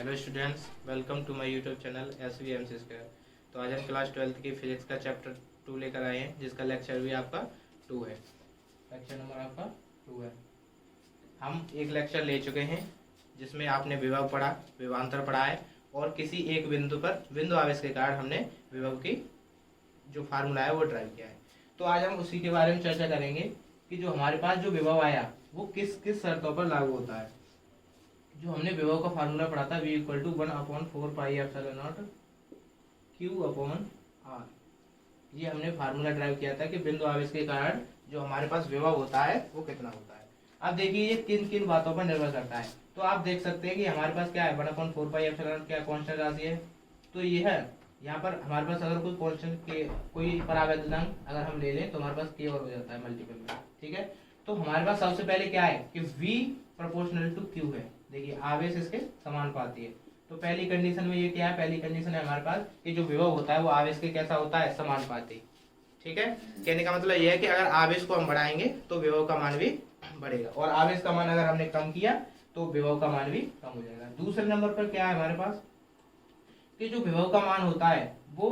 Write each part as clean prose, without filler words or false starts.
Hello students, welcome to my YouTube channel SVM square. तो आज हम क्लास 12th की फिजिक्स का चैप्टर 2 लेकर आए हैं, जिसका लेक्चर भी आपका 2 है। लेक्चर नंबर आपका 2 है। हम एक लेक्चर ले चुके हैं जिसमें आपने विभव पढ़ा, विभवांतर पढ़ा है और किसी एक बिंदु पर बिंदु आवेश के कारण हमने विभव की जो फार्मूला है वो ड्राइव किया है। तो आज हम उसी के बारे में चर्चा करेंगे कि जो हमारे पास जो विभव आया वो किस किस शर्तों पर लागू होता है। जो हमने विभव का फार्मूला पढ़ा था, V = 1/4πε0 Q/R। ये हमने फार्मूला ड्राइव किया था कि बिंदु आवेश के कारण जो हमारे पास विभव होता है वो कितना होता है। अब देखिए ये किन किन बातों पर निर्भर करता है। तो आप देख सकते हैं कि हमारे पास क्या है, 1/4πε0 क्या कांस्टेंट राशि है। तो ये है, यहाँ पर हमारे पास अगर कोई कांस्टेंट के कोई परावैद्युतांक अगर हम ले लें तो हमारे पास k और हो जाता है मल्टीपल में। ठीक है, तो हमारे पास सबसे पहले क्या है कि V = Q है। देखिए आवेश इसके समानुपाती है। तो पहली कंडीशन में ये क्या है, पहली कंडीशन है हमारे पास कि जो विभव होता है वो आवेश के कैसा होता है, समानुपाती। ठीक है, कहने का मतलब ये है कि अगर आवेश को हम बढ़ाएंगे तो विभव का मान भी बढ़ेगा, और आवेश का मान अगर हमने कम किया तो विभव का मान भी कम हो जाएगा। दूसरे नंबर पर क्या है हमारे पास कि जो विभव का मान होता है वो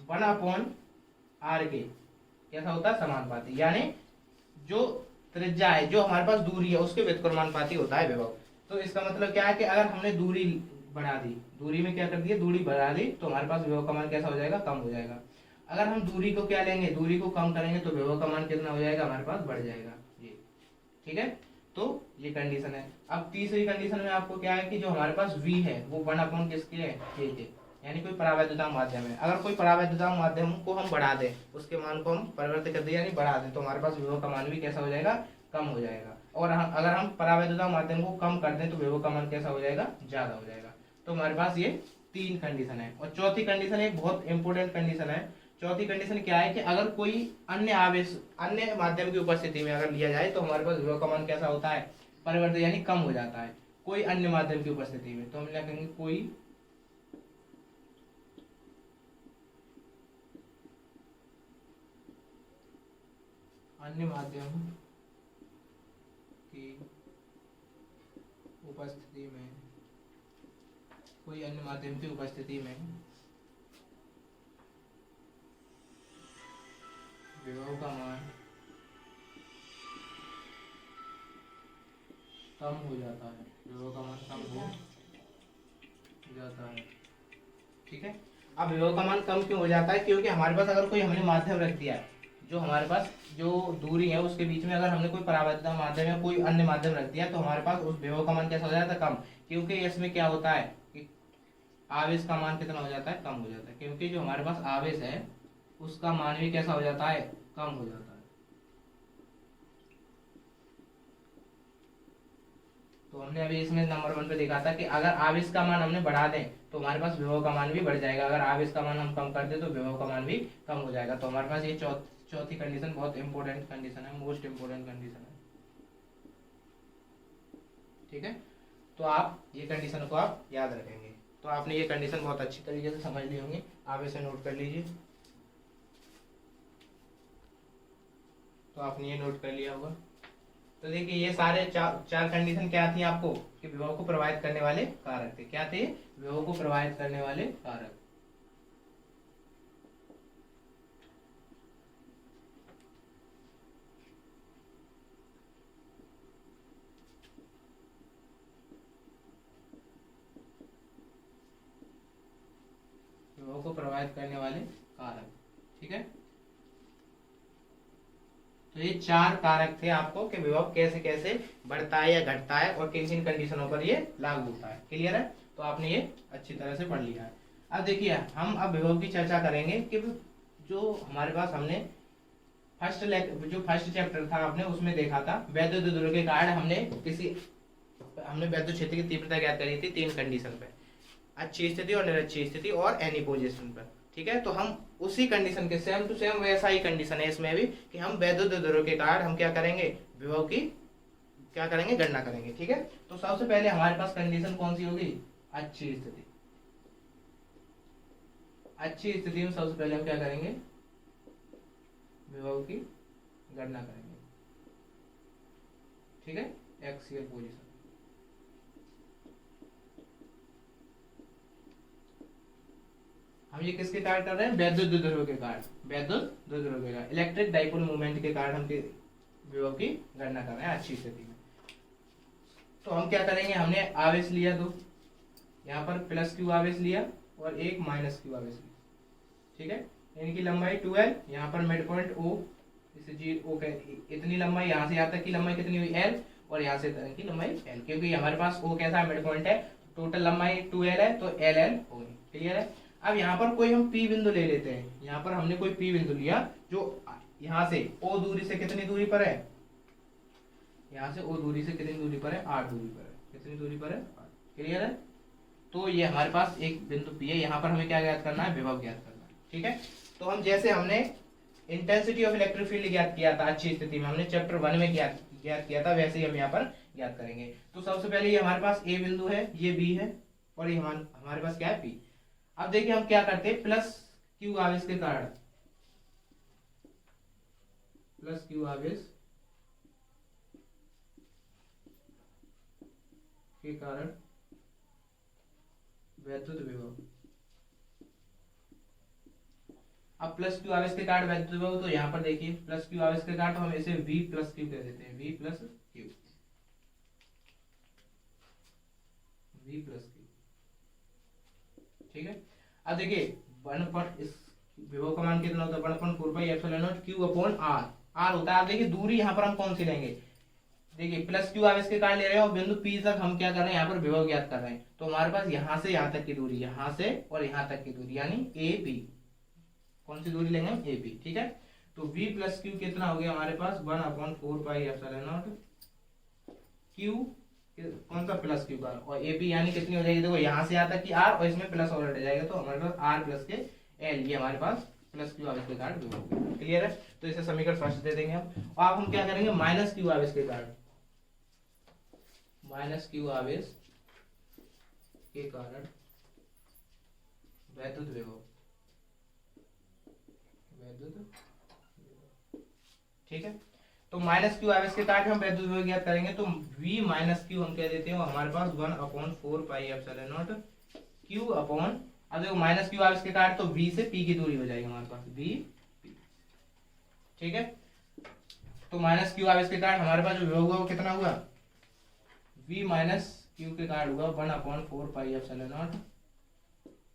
1/r के कैसा होता है, समानुपाती। यानी जो त्रिज्या है, जो हमारे पास दूरी है, उसके व्युत्क्रमानुपाती होता है विभव। तो इसका मतलब क्या है कि अगर हमने दूरी बढ़ा दी, दूरी में क्या कर दिया, दूरी बढ़ा दी, तो हमारे पास विभव का मान कैसा हो जाएगा, कम हो जाएगा। अगर हम दूरी को क्या लेंगे, दूरी को कम करेंगे तो विभव का मान कितना हो जाएगा, हमारे पास बढ़ जाएगा ये। ठीक है, तो ये कंडीशन है। अब तीसरी कंडीशन में आपको क्या है कि जो हमारे पास V है वो 1/, किसके है, K के, यानी कोई परावैद्युतांक माध्यम है। अगर कोई परावैद्युतांक माध्यम को हम बढ़ा दें, उसके मान को हम परिवर्तित कर दें यानी बढ़ा दें, तो हमारे पास विभव का मान भी कैसा हो जाएगा, कम हो जाएगा। और अगर हम परावैद्युतांक माध्यम को कम कर दें तो विभव का मान कैसा हो जाएगा, ज्यादा हो जाएगा। तो हमारे पास ये 3 कंडीशन है। और चौथी कंडीशन एक बहुत इंपॉर्टेंट कंडीशन है। चौथी कंडीशन क्या है कि अगर कोई अन्य आवेश, अन्य माध्यम की उपस्थिति में अगर लिया जाए तो हमारे पास विभव का मान कैसा होता है, परिवर्तित यानी कम हो जाता है, कोई अन्य माध्यम की उपस्थिति में। तो हम लिखेंगे कोई अन्य माध्यम की उपस्थिति में, कोई अन्य माध्यम की उपस्थिति में विभव का मान कम हो जाता है, विभव का मान कम हो जाता है। ठीक है, अब विभव का मान कम क्यों हो जाता है, क्योंकि हमारे पास अगर कोई हमने माध्यम रख दिया है, जो हमारे पास जो दूरी है उसके बीच में अगर हमने कोई परावैद्युतांक माध्यम या कोई अन्य माध्यम रख दिया तो हमारे पास उस विभव का मान कैसा हो जाता है, कम। क्योंकि इसमें क्या होता है कि आवेश का मान कितना हो जाता है, कम हो जाता है। क्योंकि जो हमारे पास आवेश है उसका मान भी कैसा हो जाता है, कम हो जाता है। तो हमने अभी इसमें नंबर 1 पे देखा था कि अगर आवेश का मान हमने बढ़ा दें तो हमारे पास विभव का मान भी बढ़ जाएगा, अगर आवेश का मान हम कम कर दें तो विभव का मान भी कम हो जाएगा। तो हमारे पास ये चौथी कंडीशन बहुत इंपॉर्टेंट कंडीशन है, मोस्ट इंपॉर्टेंट कंडीशन है। ठीक है, तो आप ये कंडीशन को आप याद रखेंगे। तो आपने ये कंडीशन बहुत अच्छी तरीके से समझ ली होंगी, आप इसे नोट कर लीजिए। तो आपने ये नोट कर लिया होगा। तो देखिए ये सारे चार कंडीशन क्या थी आपको कि विभव को प्रभावित करने वाले कारक थे। क्या थे, विभव को प्रभावित करने वाले कारक। विभव को प्रभावित करने वाले कारक। ठीक है, तो ये 4 कारक थे आपको कि विभव कैसे कैसे बढ़ता है या घटता है और किन किन कंडीशनों पर ये लागू होता है। क्लियर है, तो आपने ये अच्छी तरह से पढ़ लिया है। अब देखिए हम अब विभव की चर्चा करेंगे कि जो हमारे पास हमने फर्स्ट चैप्टर था आपने उसमें देखा था वैद्युत द्रव्य के कारण हमने वैद्युत क्षेत्र की तीव्रता ज्ञात करी थी 3 कंडीशन पे, अच्छी स्थिति और निरक्षीय स्थिति और एनी पोजीशन पर। ठीक है, तो हम उसी कंडीशन के सेम टू सेम वैसा ही कंडीशन है इसमें भी कि हम वैद्युत द्रव्य के कारण हम क्या करेंगे, विभव की क्या करेंगे, गणना करेंगे। ठीक है, तो सबसे पहले हमारे पास कंडीशन कौन सी होगी, अच्छी स्थिति। अच्छी स्थिति में सबसे पहले हम क्या करेंगे, विभव की गणना करेंगे। ठीक है, एक्सियल पोजीशन। हम ये किसके कारण कर रहे हैं? वैद्युत द्विध्रुव के कारण, वैद्युत द्विध्रुव के कारण, इलेक्ट्रिक डाइपोल मूवमेंट के कारण हम विभव की गणना कर रहे हैं अच्छी स्थिति में। तो हम क्या करेंगे, हमने आवेश लिया दो, यहाँ पर प्लस क्यू आवेश लिया और एक माइनस क्यू आवेश लिया, ठीक है। इनकी लंबाई 2l, यहाँ पर मिड पॉइंट O, इसे जी O इतनी लंबाई, यहाँ से यहाँ तक की लंबाई कितनी हुई l, और यहाँ से तक की लंबाई l, क्योंकि हमारे पास O कैसा है, मिड पॉइंट है, टोटल लंबाई 2l है तो l होगी, क्लियर है। अब यहाँ पर कोई हम P बिंदु ले लेते हैं, यहाँ पर हमने कोई P बिंदु लिया जो यहाँ से O दूरी से कितनी दूरी पर है, यहाँ से O दूरी से कितनी दूरी पर है, 8 दूरी पर है, कितनी दूरी पर है, 8, क्लियर है। तो ये हमारे पास एक बिंदु P है, यहाँ पर हमें क्या ज्ञात करना है, विभव ज्ञात करना है, ठीक है। तो हम जैसे हमने इंटेंसिटी ऑफ इलेक्ट्रिक फील्ड ज्ञात किया था अच्छी स्थिति में, हमने चैप्टर 1 में ज्ञात किया था, वैसे ही हम यहाँ पर ज्ञात करेंगे। तो सबसे पहले ये हमारे पास A बिंदु है, ये B है, और ये हमारे पास क्या है, P। अब देखिए हम क्या करते हैं, प्लस क्यू आवेश के कारण, प्लस क्यू आवेश के कारण वैद्युत विभव। अब प्लस क्यू आवेश के कारण वैद्युत विभव, तो यहाँ पर देखिए प्लस क्यू आवेश के कारण, तो हम इसे V प्लस क्यू कह देते हैं, V plus Q, V plus Q, ठीक है। अब देखिए 1 इस विभव का मान कितना होता है, 1/4 pi epsilon not Q upon R, R होता है। अब देखिए दूरी यहाँ पर हम कौन सी लेंगे, देखिए प्लस क्यू आवेश के कारण ले रहे हैं और बिंदु P तक हम क्या कर रहे हैं, यहाँ पर विभव ज्ञात कर रहे हैं। तो हमारे पास यहाँ से यहाँ तक की दूरी, यहाँ से और यहाँ तक की दूरी यानी AP, कौन सी दूरी लेंगे हम, AP, ठीक है। तो V प्लस क्यू कितना हो गया हमारे पास, 1/4 पाई एप्सिलॉन नॉट Q, कौन सा, प्लस क्यू का, और AP यानी कितनी हो जाएगी, देखो यहाँ से यहाँ तक की R और इसमें प्लस और हट जाएगा, तो हमारे पास R प्लस के L, ये हमारे पास प्लस क्यू आवेश के कारण विभव, क्लियर है। तो इसे समीकरण फर्स्ट दे देंगे हम, और अब हम क्या करेंगे, माइनस क्यू आवेश के कारण, माइनस क्यू आवेश के कारण वैद्युत विभव, वैद्युत विभव, ठीक है। तो माइनस क्यू आवेश के कारण हम वैद्युत विभव ज्ञात करेंगे, तो V माइनस क्यू हम कह देते हैं, हमारे पास 1/4 pi epsilon not Q upon, अब देखो माइनस क्यू आवेश के कारण तो V से P की दूरी हो जाएगी हमारे पास, V P, ठीक है। तो माइनस क्यू आवेश के कारण हमारे पास जो विभव हुआ वो कितना हुआ, V माइनस क्यू के कारण हुआ 1/4 pi epsilon not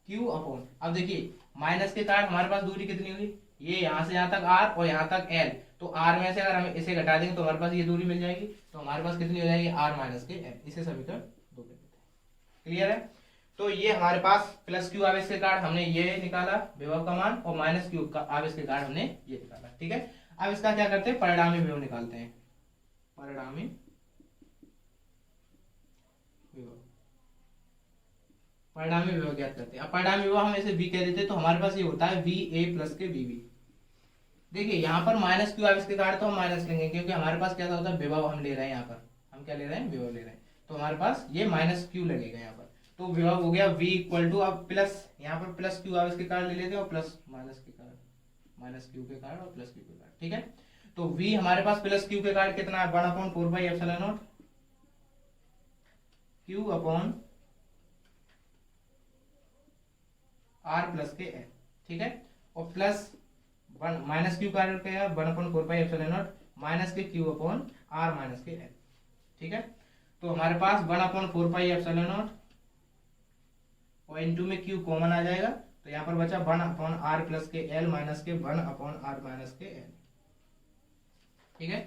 Q upon, अब देखिए माइनस के कारण हमारे पास दूरी कितनी हुई, ये यहाँ से यहाँ तक R और यहाँ तक L, तो R में से अगर हम इसे घटा देंगे तो हमारे पास ये दूरी मिल जाएगी, तो हमारे पास कितनी हो जाएगी, R माइनस के L, इसे समीकरण 2 कर देते हैं, क्लियर है। तो ये हमारे पास प्लस क्यू आवेश के कारण हमने ये निकाला विभव का मान, और माइनस क्यू का आवेश के कारण हमने ये निकाला, ठीक है। अब इसका क्या करते हैं, परिणामी विभव निकालते हैं, परिणामी विभव, परिणामी विभव ज्ञात करते हैं। अब परिणामी विभव हम इसे V कह देते हैं, तो हमारे पास ये होता है VA प्लस के VB। देखिए यहाँ पर माइनस क्यू आवेश के कारण तो हम माइनस लेंगे, क्योंकि हमारे पास क्या होता है, विभव हम ले रहे हैं, यहाँ पर हम क्या ले रहे हैं, विभव ले रहे हैं, तो हमारे पास ये माइनस क्यू लगेगा यहाँ पर, तो विभव हो गया V इक्वल टू, अब प्लस यहाँ पर प्लस क्यू आवेश के कारण ले लेते हैं और प्लस माइनस के कारण, माइनस क्यू के कारण और प्लस क्यू के कारण, ठीक है। तो V हमारे पास प्लस क्यू के कारण कितना है, 1/4 pi epsilon not Q upon R plus के L, ठीक है। और प्लस माइनस क्यू कारण क्या है, 1/4 पाई एप्सिलॉन नॉट माइनस के Q अपॉन R माइनस के L, ठीक है। तो हमारे पास 1/4 पाई एप्सिलॉन नॉट और इनटू में Q कॉमन आ जाएगा, तो यहाँ पर बचा 1/R प्लस के L माइनस के 1/R माइनस के L, ठीक है।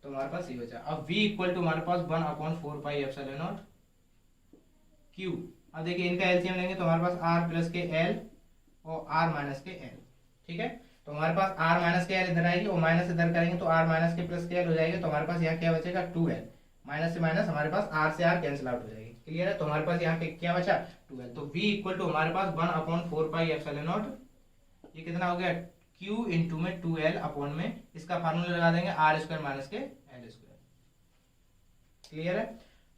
तो हमारे पास ये बचा। अब V इक्वल टू हमारे पास 1/4 पाई एप्सिलॉन नॉट Q, अब देखिए इनका एलसीएम लेंगे तो हमारे पास R प्लस के L और R माइनस के L, ठीक है। तो हमारे पास R माइनस के L इधर आएगी और माइनस इधर करेंगे तो R माइनस के प्लस के L हो जाएगा, तो हमारे पास यहाँ क्या बचेगा, 2L, माइनस से माइनस हमारे पास R से R कैंसिल आउट हो जाएगी, क्लियर है। तो हमारे पास यहाँ पे क्या बचा, 2L। तो V इक्वल टू हमारे पास 1/4 पाई एप्सिलॉन नॉट, ये कितना हो गया, Q इंटू में 2L अपॉन में इसका फार्मूला लगा देंगे R स्क्वायर माइनस के L स्क्वायर, क्लियर है।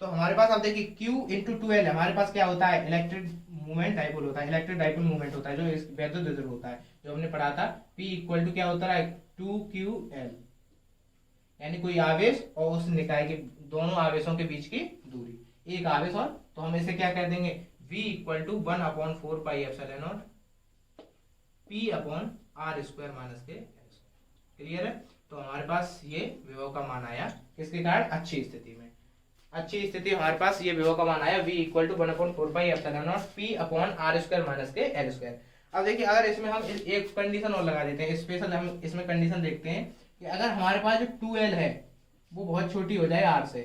तो हमारे पास अब देखिए Q इंटू 2L हमारे पास क्या होता है, इलेक्ट्रिक मूवमेंट डाइपोल होता है, इलेक्ट्रिक डाइपोल मूवमेंट होता है, जो वैद्युत द्विध्रुव होता है, जो हमने पढ़ा था। P इक्वल टू क्या होता है, 2QL, यानी कोई आवेश और उस निकाय के दोनों आवेशों के बीच की दूरी, एक आवेश और, तो हम इसे क्या कर देंगे, V equal to 1/4 pi epsilon not P upon r square minus k. Clear है? तो हमारे पास ये विभव का मान आया किसके कारण? अच्छी स्थिति में। अच्छी स्थिति हमारे पास ये विभव का मान आया v equal to 1/4πε0 P upon r square minus के एल स्क्वायर। अब देखिए अगर इसमें हम एक कंडीशन और लगा देते हैं, स्पेशल हम इसमें कंडीशन देखते हैं कि अगर हमारे पास जो 2l है वो बहुत छोटी हो जाए r से,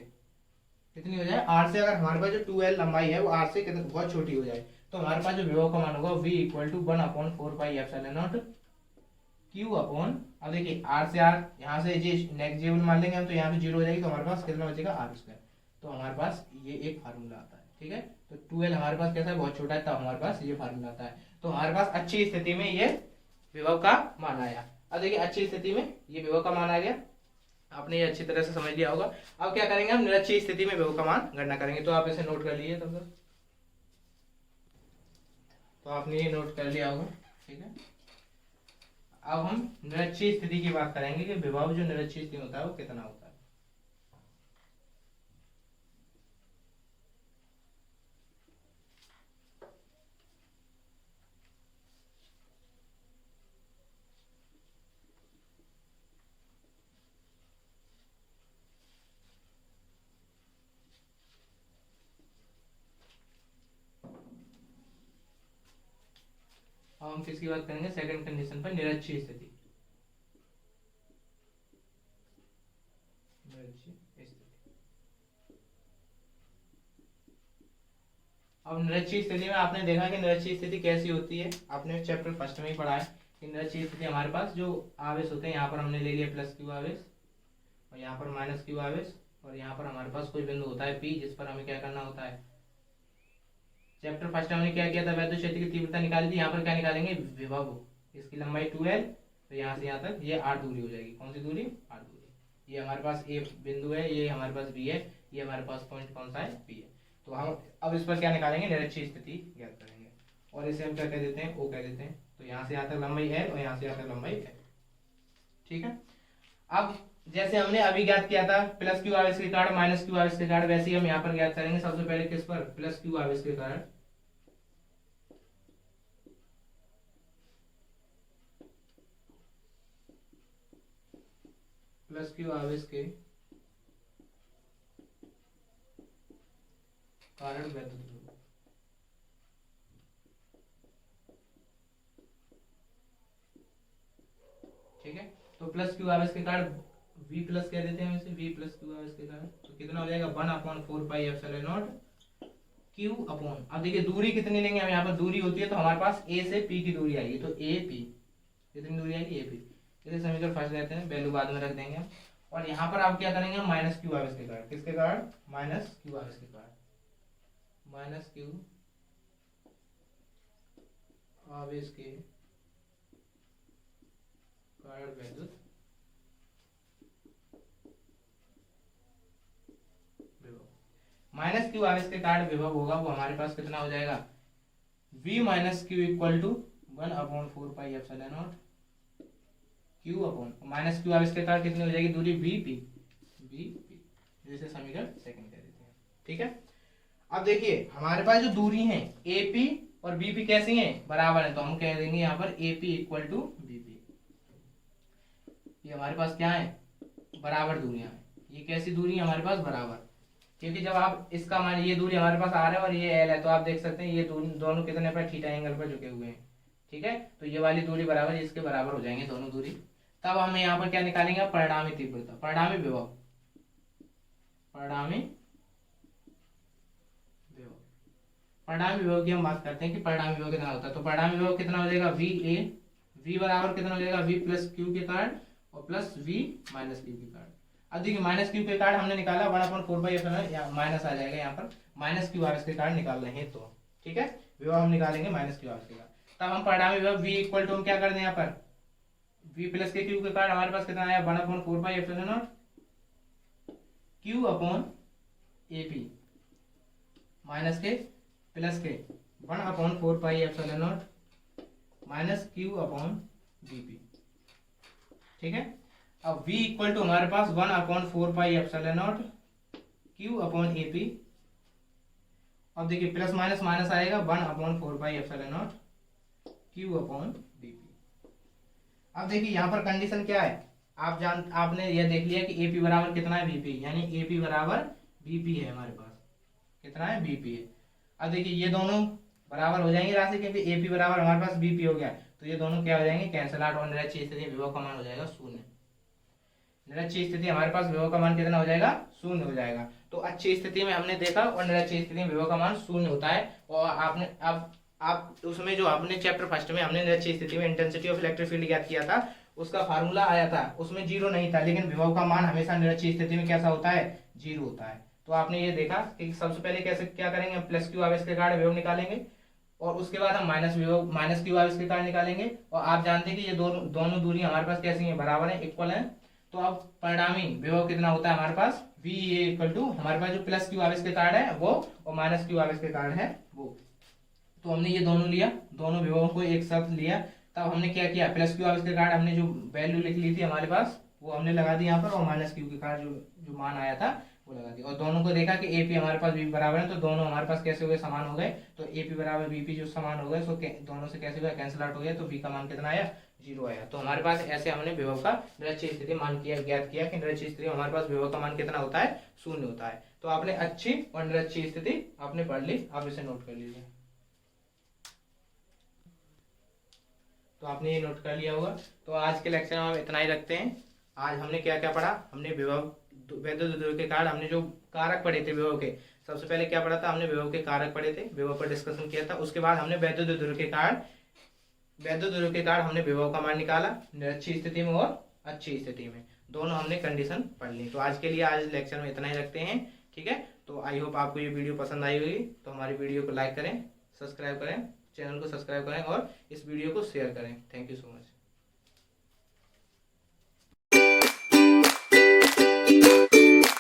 कितनी हो जाए? r से। अगर हमारे पास जो 2l लंबाई है वो r से कितनी बहुत छोटी हो जाए तो हमारे पास जो विभव का मान होगा v equal to 1/4πε0 Q upon, अब देखिए r से r यहाँ से ये नेगेटिव मान लेंगे हम तो यहाँ पे 0 हो जाएगी तो हमारे पास कितना बचेगा? r square. तो हमारे पास ये एक फार्मूला आता है। ठीक है, तो 2l हमारे पास कैसा है? बहुत छोटा है, तब हमारे पास ये फार्मूला आता है। तो हमारे पास अच्छी स्थिति में ये विभव का मान आया। अब देखिए अच्छी स्थिति में ये विभव का मान आ गया, आपने ये अच्छी तरह से समझ लिया होगा। अब क्या करेंगे हम? निरक्षीय स्थिति में विभव का मान गणना करेंगे। तो आप इसे नोट कर लीजिए तब तक। तो आपने ये नोट कर लिया होगा। ठीक है, अब हम निरक्षीय स्थिति की बात करेंगे कि विभव जो निरक्षीय स्थिति होता है वो कितना होता है। अब हम किसकी बात करेंगे? सेकंड कंडीशन पर, निरक्षीय स्थिति। अब निरक्षीय स्थिति में आपने देखा कि निरक्षीय स्थिति कैसी होती है, आपने चैप्टर फर्स्ट में ही पढ़ा है कि निरक्षीय स्थिति हमारे पास जो आवेश होते हैं, यहाँ पर हमने ले लिया प्लस क्यू आवेश और यहाँ पर माइनस क्यू आवेश और यहाँ पर हमारे पास कोई बिंदु होता है P जिस पर हमें क्या करना होता है? चैप्टर फर्स्ट हमने क्या किया था? वैद्युत क्षेत्र की तीव्रता निकाली थी। यहाँ पर क्या निकालेंगे? विभव। इसकी लंबाई 2l, तो यहाँ से यहाँ तक ये r दूरी हो जाएगी। कौन सी दूरी? r दूरी। ये हमारे पास a बिंदु है, ये हमारे पास b है, ये हमारे पास पॉइंट कौन सा है? p है। तो हम अब इस पर क्या निकालेंगे? निरक्षीय स्थिति ज्ञात करेंगे और इसे हम क्या कह देते हैं? o कह देते हैं। तो यहाँ से यहाँ तक लंबाई l और यहाँ से यहाँ तक लंबाई l। ठीक है, अब जैसे हमने अभी ज्ञात किया था प्लस क्यू आवेश के कारण माइनस क्यू आवेश के कारण, वैसे ही हम यहाँ पर ज्ञात करेंगे। सबसे पहले किस पर? प्लस क्यू आवेश के कारण। प्लस क्यू आवेश के कारण वैद्युत ध्रुव। ठीक है, तो प्लस क्यू आवेश के कारण V प्लस कह देते हैं इसे, V प्लस क्यू आवेश के कारण। तो कितना हो जाएगा? 1/4πε0 Q अपॉन, अब देखिए दूरी कितनी लेंगे हम? यहाँ पर दूरी होती है तो हमारे पास A से P की दूरी आएगी, तो AP कितनी दूरी आएगी? AP। इसे समीकरण फंस जाते हैं, वैल्यू बाद में रख देंगे हम। और यहाँ पर आप क्या करेंगे? माइनस क्यू आवेश के कारण। किसके कारण? माइनस क्यू आवेश के कारण। माइनस क्यू आवेश के कारण वैद्युत विभव। माइनस क्यू आवेश के कारण विभव होगा वो हमारे पास कितना हो जाएगा? v minus q equal to 1/4πε0 Q upon minus q आवेश के कारण कितनी हो जाएगी दूरी? VP। जैसे समीकरण सेकंड कह देते हैं। ठीक है, अब देखिए हमारे पास जो दूरी है AP और BP कैसी हैं? बराबर है, तो हम कह देंगे यहाँ पर AP इक्वल टू BP। ये हमारे पास क्या है? बराबर दूरियां हैं। ये कैसी दूरी है हमारे पास? बराबर। क्योंकि जब आप इसका मान, ये दूरी हमारे पास R है और ये L है, तो आप देख सकते हैं ये दोनों कितने पर? थीटा एंगल पर झुके हुए हैं। ठीक है, तो ये वाली दूरी बराबर इसके बराबर हो जाएंगे दोनों दूरी। तब हम यहाँ पर क्या निकालेंगे? परिणामी तीव्रता, परिणामी विभव। परिणामी विभव की हम बात करते हैं कि परिणामी विभव कितना होता है। तो परिणामी विभव कितना हो जाएगा? V बराबर कितना हो जाएगा? V प्लस क्यू के कारण और प्लस V माइनस क्यू के कारण। अब देखिए माइनस क्यू के कारण हमने निकाला 1/4πε, माइनस आ जाएगा यहाँ पर, माइनस क्यू आवेश के कारण निकाल रहे हैं तो। ठीक है, विभव हम निकालेंगे माइनस क्यू आवेश के कारण। तब हम परिणामी विभव V इक्वल टू हम क्या कर दें यहाँ पर? V प्लस के क्यू के कारण हमारे पास कितना आया? 1/4πε0 Q अपॉन AP माइनस के प्लस के 1/4πε0 माइनस Q अपॉन BP। ठीक है, अब V इक्वल टू हमारे पास 1/4πε0 Q अपॉन AP। अब देखिए प्लस माइनस माइनस आएगा, 1/4πε0 Q अपॉन BP। अब देखिए यहाँ पर कंडीशन क्या है, आपने ये देख लिया कि AP बराबर कितना है VP, यानी AP बराबर VP है हमारे पास, कितना है VP है। अब देखिए ये दोनों बराबर हो जाएंगे राशि, क्योंकि AP बराबर हमारे पास VP हो गया, तो ये दोनों क्या हो जाएंगे, कैंसल आउट, और निरक्षीय स्थिति विभव का मान हो जाएगा 0। निरक्षीय स्थिति हमारे पास विभव का मान कितना हो जाएगा, 0 हो जाएगा। तो अच्छी स्थिति में हमने देखा और निरक्षीय स्थिति में विभव का मान 0 होता है। और आपने अब आप उसमें जो आपने चैप्टर फर्स्ट में हमने निरक्षीय स्थिति में इंटेंसिटी ऑफ इलेक्ट्रिक फील्ड ज्ञात किया था, उसका फार्मूला आया था, उसमें 0 नहीं था, लेकिन विभव का मान हमेशा निरक्षीय स्थिति में कैसा होता है, 0 होता है। तो आपने ये देखा कि सबसे पहले कैसे क्या करेंगे, प्लस क्यू आवेश के कारण विभव निकालेंगे, और उसके बाद हम माइनस क्यू आवेश के कारण निकालेंगे। और आप जानते हैं कि ये दोनों दूरी हमारे पास कैसी है, बराबर है, इक्वल है। तो अब परिणामी विभव कितना होता है हमारे पास, V इक्वल टू हमारे पास जो प्लस क्यू आवेश के कारण है वो, और माइनस क्यू आवेश के कारण है वो। तो हमने ये दोनों लिया, दोनों विभवों को एक साथ लिया। तब हमने क्या किया, प्लस क्यू आवेश के कारण हमने जो वैल्यू लिख ली थी हमारे पास वो हमने लगा दी यहाँ पर, और माइनस क्यू के कारण जो मान आया था वो लगा दिया। और दोनों को देखा कि AP हमारे पास VP बराबर है, तो दोनों हमारे पास कैसे हो गए, समान हो गए। तो AP बराबर VP जो समान हो गए, तो दोनों से कैसे हुआ, कैंसिल आउट हो गया। तो V का मान कितना आया, 0 आया। तो हमारे पास ऐसे हमने विभव का निरक्षीय स्थिति मान ज्ञात किया कि निरक्षीय स्थिति में हमारे पास विभव का मान कितना होता है, 0 होता है। तो आपने अच्छी और निरक्षीय स्थिति आपने पढ़ ली, आप इसे नोट कर लीजिए। तो आपने ये नोट कर लिया होगा। तो आज के लेक्चर में हम इतना ही रखते हैं। आज हमने क्या क्या पढ़ा, हमने विभव वैद्युत ध्रुव के कारण हमने जो कारक पढ़े थे विभव के, सबसे पहले क्या पढ़ा था, हमने विभव के कारक पढ़े थे, विभव पर डिस्कशन किया था। उसके बाद हमने वैद्युत ध्रुव के कारण हमने विभव का मान निकाला, निरक्षीय स्थिति में और अच्छी स्थिति में, दोनों हमने कंडीशन पढ़ ली। तो आज के लिए आज लेक्चर में इतना ही रखते हैं, ठीक है। तो आई होप आपको ये वीडियो पसंद आई होगी। तो हमारी वीडियो को लाइक करें, सब्सक्राइब करें, चैनल को सब्सक्राइब करें और इस वीडियो को शेयर करें। Thank you so much.